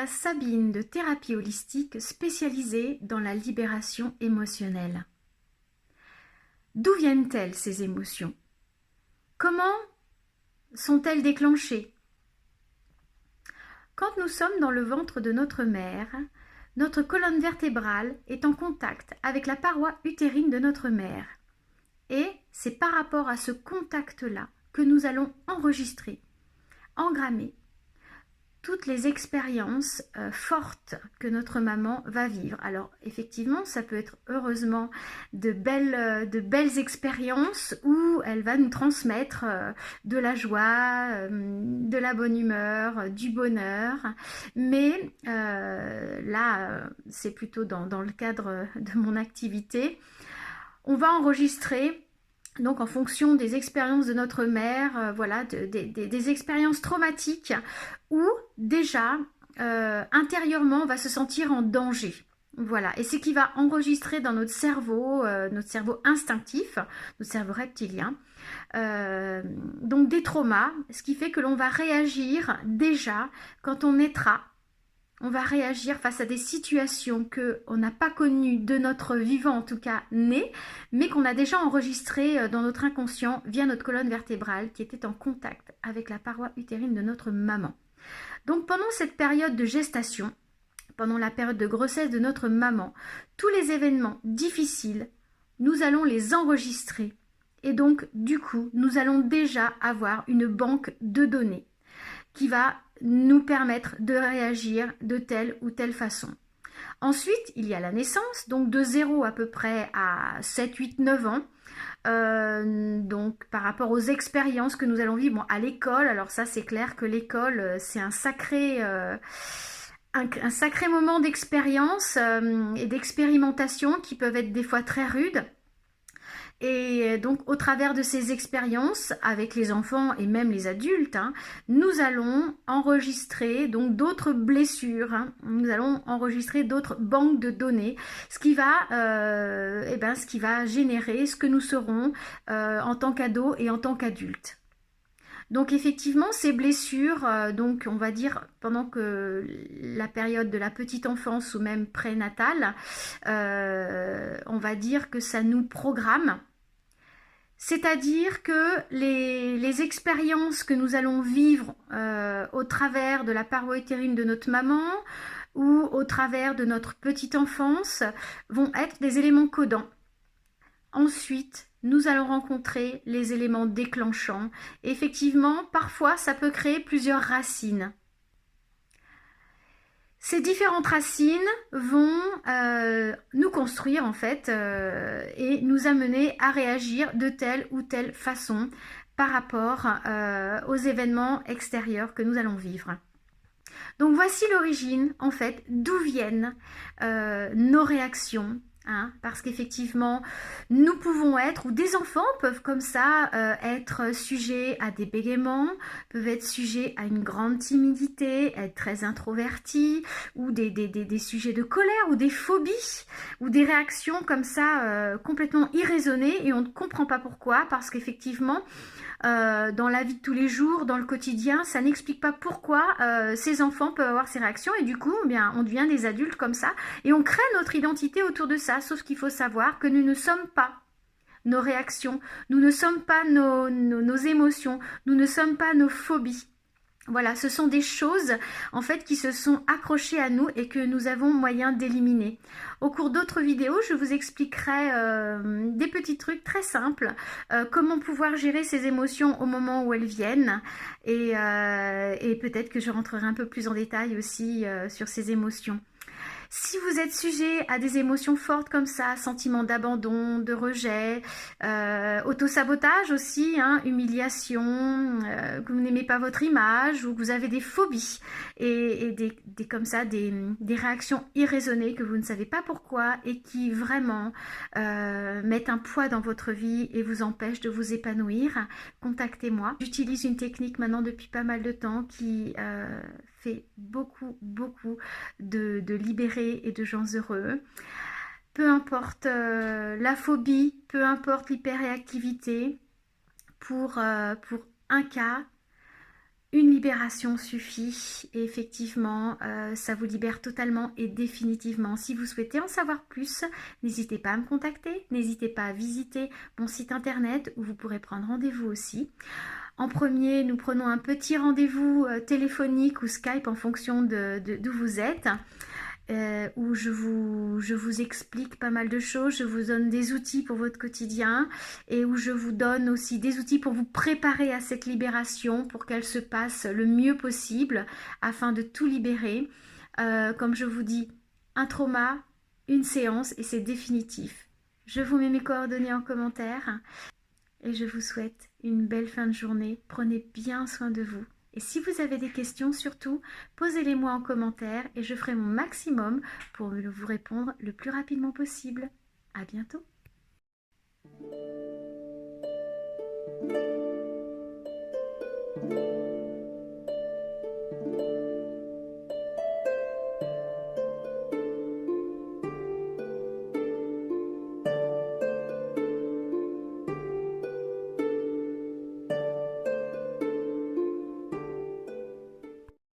Sabine de thérapie holistique spécialisée dans la libération émotionnelle. D'où viennent-elles ces émotions? Comment sont-elles déclenchées? Quand nous sommes dans le ventre de notre mère, notre colonne vertébrale est en contact avec la paroi utérine de notre mère. Et c'est par rapport à ce contact-là que nous allons enregistrer, engrammer toutes les expériences fortes que notre maman va vivre. Alors effectivement, ça peut être heureusement de belles expériences où elle va nous transmettre de la joie, de la bonne humeur, du bonheur. Mais là, c'est plutôt dans le cadre de mon activité. On va enregistrer donc en fonction des expériences de notre mère, voilà, des expériences traumatiques où déjà intérieurement on va se sentir en danger. Voilà, et c'est qui va enregistrer dans notre cerveau instinctif, notre cerveau reptilien, donc des traumas, ce qui fait que l'on va réagir déjà quand on naîtra. On va réagir face à des situations qu'on n'a pas connues de notre vivant, en tout cas né, mais qu'on a déjà enregistrées dans notre inconscient via notre colonne vertébrale qui était en contact avec la paroi utérine de notre maman. Donc pendant cette période de gestation, pendant la période de grossesse de notre maman, tous les événements difficiles, nous allons les enregistrer. Et donc, du coup, nous allons déjà avoir une banque de données qui va nous permettre de réagir de telle ou telle façon. Ensuite, il y a la naissance, donc de 0 à peu près à 7, 8, 9 ans. Donc par rapport aux expériences que nous allons vivre à l'école, alors ça c'est clair que l'école c'est un sacré moment d'expérience et d'expérimentation qui peuvent être des fois très rudes. Et donc au travers de ces expériences avec les enfants et même les adultes, nous allons enregistrer donc d'autres blessures, nous allons enregistrer d'autres banques de données, ce qui va générer ce que nous serons en tant qu'ados et en tant qu'adultes. Donc effectivement, ces blessures, donc on va dire pendant que la période de la petite enfance ou même prénatale, on va dire que ça nous programme. C'est-à-dire que les expériences que nous allons vivre au travers de la paroi utérine de notre maman ou au travers de notre petite enfance vont être des éléments codants. Ensuite, nous allons rencontrer les éléments déclenchants. Effectivement, parfois, ça peut créer plusieurs racines. Ces différentes racines vont nous construire en fait et nous amener à réagir de telle ou telle façon par rapport aux événements extérieurs que nous allons vivre. Donc voici l'origine en fait d'où viennent nos réactions. Parce qu'effectivement, nous pouvons être, ou des enfants peuvent comme ça être sujets à des bégaiements, peuvent être sujets à une grande timidité, être très introvertis, ou des sujets de colère, ou des phobies, ou des réactions comme ça complètement irraisonnées, et on ne comprend pas pourquoi, parce qu'effectivement, dans la vie de tous les jours, dans le quotidien, ça n'explique pas pourquoi ces enfants peuvent avoir ces réactions et du coup, on devient des adultes comme ça et on crée notre identité autour de ça, sauf qu'il faut savoir que nous ne sommes pas nos réactions, nous ne sommes pas nos émotions, nous ne sommes pas nos phobies. Voilà, ce sont des choses en fait qui se sont accrochées à nous et que nous avons moyen d'éliminer. Au cours d'autres vidéos, je vous expliquerai des petits trucs très simples, comment pouvoir gérer ces émotions au moment où elles viennent et peut-être que je rentrerai un peu plus en détail aussi sur ces émotions. Si vous êtes sujet à des émotions fortes comme ça, sentiment d'abandon, de rejet, autosabotage aussi, humiliation, que vous n'aimez pas votre image ou que vous avez des phobies et des réactions irraisonnées que vous ne savez pas pourquoi et qui vraiment mettent un poids dans votre vie et vous empêchent de vous épanouir, contactez-moi. J'utilise une technique maintenant depuis pas mal de temps qui fait beaucoup de libérés et de gens heureux. Peu importe la phobie, peu importe l'hyperréactivité, pour un cas, Une libération suffit et effectivement, ça vous libère totalement et définitivement. Si vous souhaitez en savoir plus, n'hésitez pas à me contacter, n'hésitez pas à visiter mon site internet où vous pourrez prendre rendez-vous aussi. En premier, nous prenons un petit rendez-vous téléphonique ou Skype en fonction d'où vous êtes. Où je vous explique pas mal de choses, je vous donne des outils pour votre quotidien et où je vous donne aussi des outils pour vous préparer à cette libération, pour qu'elle se passe le mieux possible afin de tout libérer. Comme je vous dis, un trauma, une séance et c'est définitif. Je vous mets mes coordonnées en commentaire et je vous souhaite une belle fin de journée. Prenez bien soin de vous. Et si vous avez des questions, surtout, posez-les-moi en commentaire et je ferai mon maximum pour vous répondre le plus rapidement possible. À bientôt.